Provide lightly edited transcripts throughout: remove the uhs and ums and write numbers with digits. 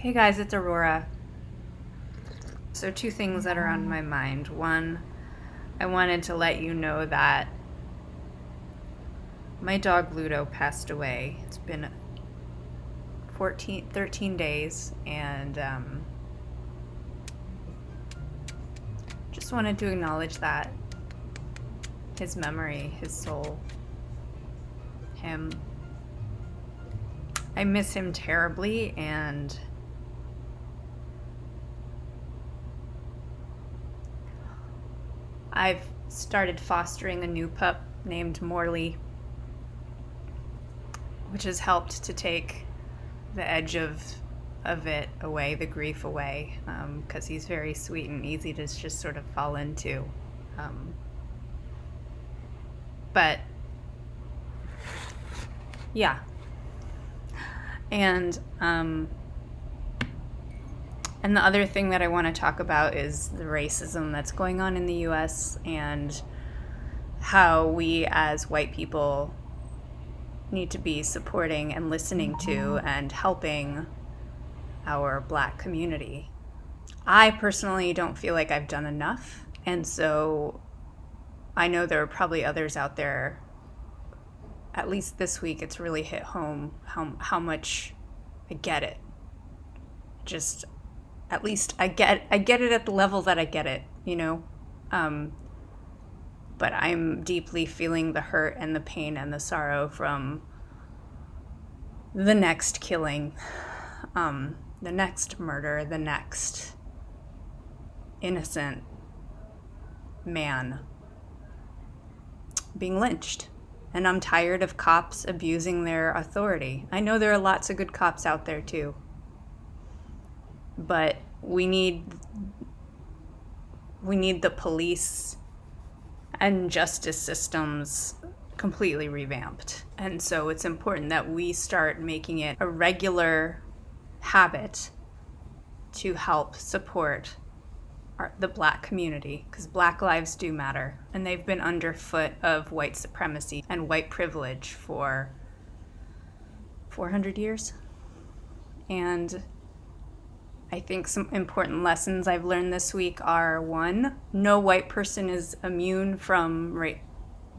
Hey guys, it's Aurora. So, two things that are on my mind. One, I wanted to let you know that my dog Ludo passed away. It's been 13 days, and just wanted to acknowledge that. His memory, his soul, him. I miss him terribly, and I've started fostering a new pup named Morley, which has helped to take the edge of it away, the grief away, because he's very sweet and easy to just sort of fall into. But yeah, and the other thing that I want to talk about is the racism that's going on in the U.S. and how we as white people need to be supporting and listening to and helping our Black community. I personally don't feel like I've done enough, and so I know there are probably others out there. At least this week, it's really hit home how much I get it. Just at least I get it at the level that I get it, you know. But I'm deeply feeling the hurt and the pain and the sorrow from the next killing, the next murder, the next innocent man being lynched. And I'm tired of cops abusing their authority. I know there are lots of good cops out there too. But we need the police and justice systems completely revamped. And so it's important that we start making it a regular habit to help support the Black community, because Black lives do matter, and they've been underfoot of white supremacy and white privilege for 400 years. And I think some important lessons I've learned this week are: one, no white person is immune from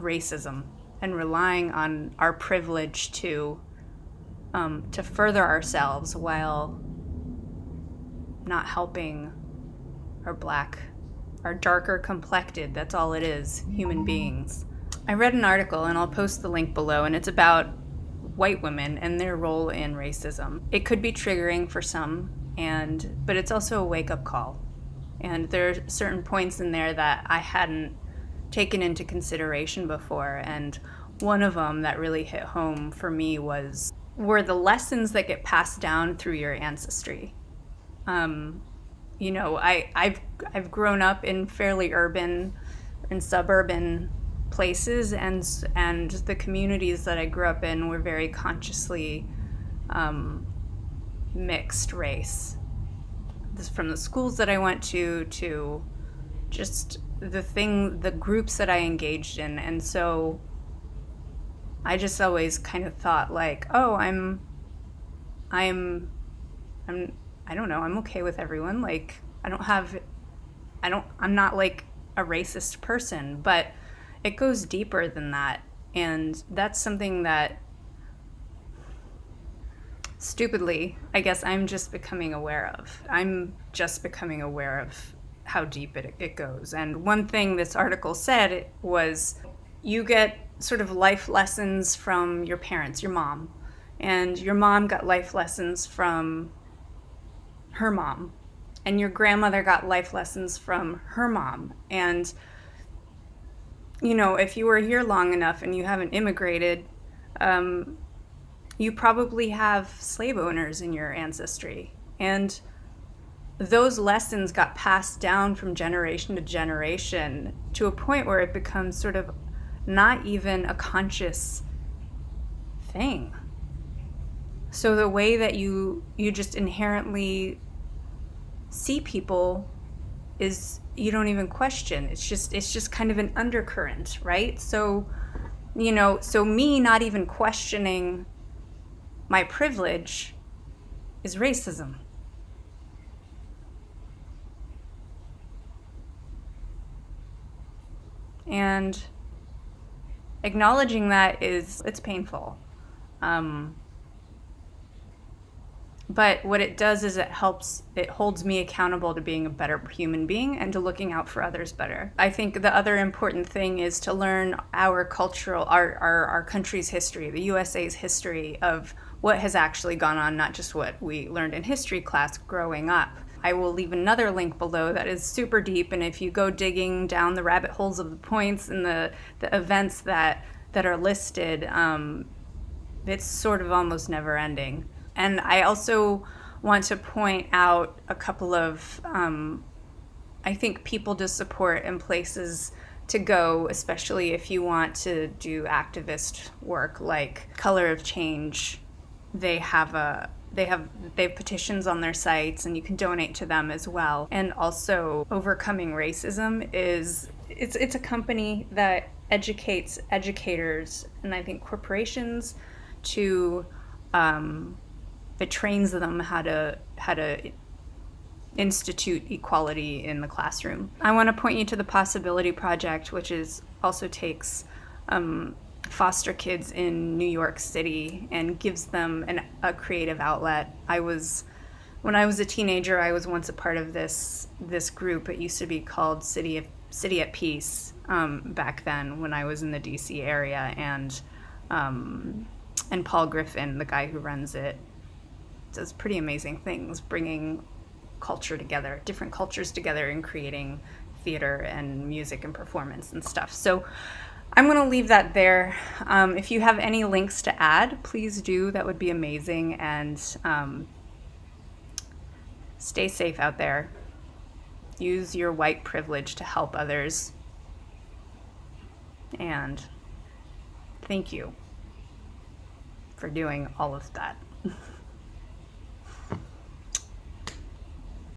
racism, and relying on our privilege to further ourselves while not helping our darker complected, that's all it is, human beings. I read an article, and I'll post the link below, and it's about white women and their role in racism. It could be triggering for some, but it's also a wake-up call. And there are certain points in there that I hadn't taken into consideration before, and one of them that really hit home for me were the lessons that get passed down through your ancestry. You know, I've grown up in fairly urban and suburban places, and the communities that I grew up in were very consciously mixed race. From the schools that I went to just the groups that I engaged in. And so I just always kind of thought like, oh, I'm I don't know, I'm okay with everyone. Like, I'm not like a racist person, but it goes deeper than that. And that's something that, stupidly, I guess I'm just becoming aware of. I'm just becoming aware of how deep it goes. And one thing this article said was, you get sort of life lessons from your parents, your mom, and your mom got life lessons from her mom, and your grandmother got life lessons from her mom. And, you know, if you were here long enough and you haven't immigrated, you probably have slave owners in your ancestry. And those lessons got passed down from generation to generation to a point where it becomes sort of not even a conscious thing. So the way that you just inherently see people is, you don't even question. It's just kind of an undercurrent, right? So, you know, so me not even questioning my privilege is racism. And acknowledging that it's painful. But what it does is it holds me accountable to being a better human being and to looking out for others better. I think the other important thing is to learn our country's history, the USA's history of what has actually gone on, not just what we learned in history class growing up. I will leave another link below that is super deep, and if you go digging down the rabbit holes of the points and the events that are listed, it's sort of almost never ending. And I also want to point out a couple of, I think, people to support and places to go, especially if you want to do activist work like Color of Change. They have petitions on their sites, and you can donate to them as well. And also, Overcoming Racism it's a company that educates educators and I think corporations to it trains them how to institute equality in the classroom. I want to point you to the Possibility Project, which also takes foster kids in New York City and gives them a creative outlet. When I was a teenager, I was once a part of this group. It used to be called City at Peace back then when I was in the DC area, and Paul Griffin, the guy who runs it, does pretty amazing things, bringing different cultures together, and creating theater and music and performance and stuff. So I'm going to leave that there. If you have any links to add, please do. That would be amazing. And stay safe out there. Use your white privilege to help others. And thank you for doing all of that.